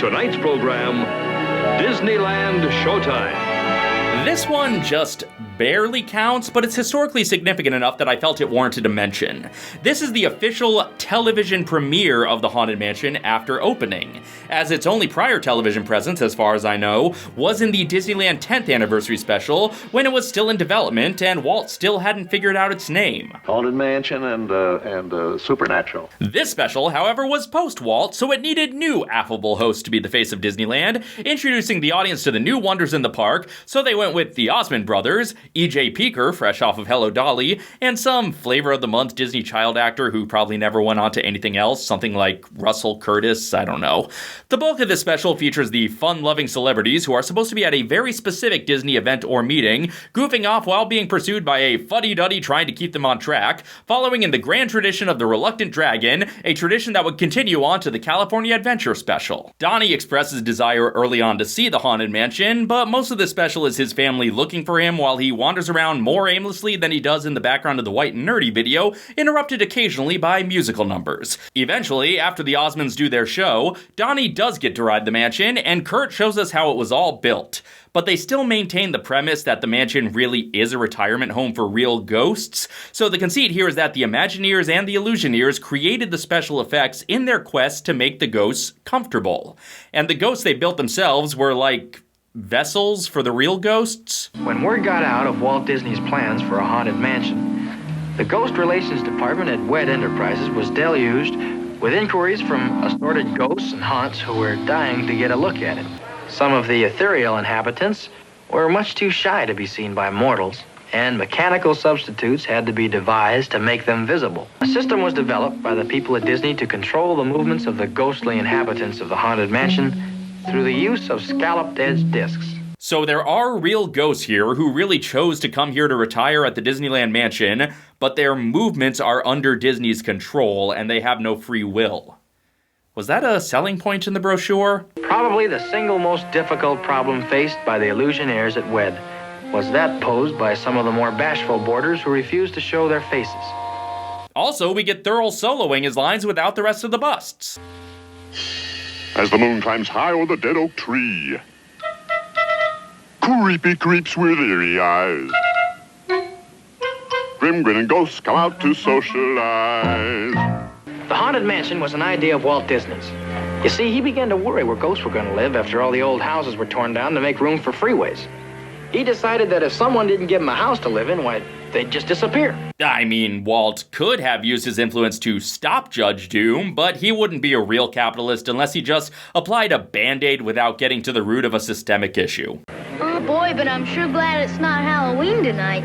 Tonight's program, Disneyland Showtime. This one just barely counts, but it's historically significant enough that I felt it warranted a mention. This is the official television premiere of the Haunted Mansion after opening, as its only prior television presence, as far as I know, was in the Disneyland 10th anniversary special when it was still in development and Walt still hadn't figured out its name. Haunted Mansion and Supernatural. This special, however, was post-Walt, so it needed new affable hosts to be the face of Disneyland, introducing the audience to the new wonders in the park, so they went with the Osmond brothers, E.J. Peeker, fresh off of Hello Dolly, and some flavor-of-the-month Disney child actor who probably never went on to anything else, something like Russell Curtis, I don't know. The bulk of this special features the fun-loving celebrities who are supposed to be at a very specific Disney event or meeting, goofing off while being pursued by a fuddy-duddy trying to keep them on track, following in the grand tradition of the Reluctant Dragon, a tradition that would continue on to the California Adventure special. Donny expresses desire early on to see the Haunted Mansion, but most of the special is his family looking for him while he wanders around more aimlessly than he does in the background of the White and Nerdy video, interrupted occasionally by musical numbers. Eventually, after the Osmonds do their show, Donny does get to ride the mansion, and Kurt shows us how it was all built. But they still maintain the premise that the mansion really is a retirement home for real ghosts, so the conceit here is that the Imagineers and the Illusioneers created the special effects in their quest to make the ghosts comfortable. And the ghosts they built themselves were like vessels for the real ghosts? When word got out of Walt Disney's plans for a haunted mansion, the Ghost Relations Department at WED Enterprises was deluged with inquiries from assorted ghosts and haunts who were dying to get a look at it. Some of the ethereal inhabitants were much too shy to be seen by mortals, and mechanical substitutes had to be devised to make them visible. A system was developed by the people at Disney to control the movements of the ghostly inhabitants of the haunted mansion through the use of scalloped-edge discs. So there are real ghosts here who really chose to come here to retire at the Disneyland Mansion, but their movements are under Disney's control and they have no free will. Was that a selling point in the brochure? Probably the single most difficult problem faced by the Illusionaires at WED was that posed by some of the more bashful boarders who refused to show their faces. Also, we get Thurl soloing his lines without the rest of the busts. As the moon climbs high o'er the dead oak tree, creepy creeps with eerie eyes, grim grinning ghosts come out to socialize. The Haunted Mansion was an idea of Walt Disney's. You see, he began to worry where ghosts were going to live after all the old houses were torn down to make room for freeways. He decided that if someone didn't give him a house to live in, why, they'd just disappear. I mean, Walt could have used his influence to stop Judge Doom, but he wouldn't be a real capitalist unless he just applied a Band-Aid without getting to the root of a systemic issue. Oh boy, but I'm sure glad it's not Halloween tonight.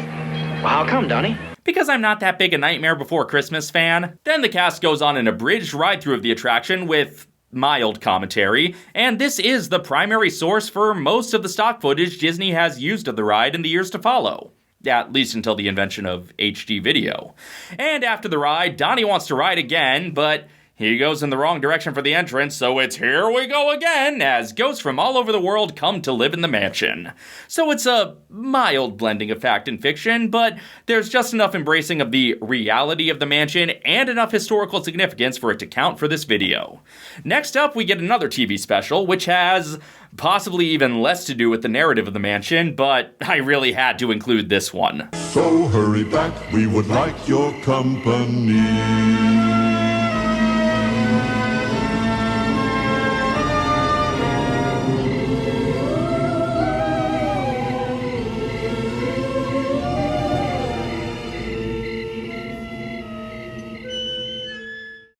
Well, how come, Donny? Because I'm not that big a Nightmare Before Christmas fan. Then the cast goes on an abridged ride-through of the attraction with mild commentary, and this is the primary source for most of the stock footage Disney has used of the ride in the years to follow. At least until the invention of HD video. And after the ride, Donny wants to ride again, but he goes in the wrong direction for the entrance, so it's here we go again, as ghosts from all over the world come to live in the mansion. So it's a mild blending of fact and fiction, but there's just enough embracing of the reality of the mansion and enough historical significance for it to count for this video. Next up, we get another TV special, which has possibly even less to do with the narrative of the mansion, but I really had to include this one. So hurry back, we would like your company.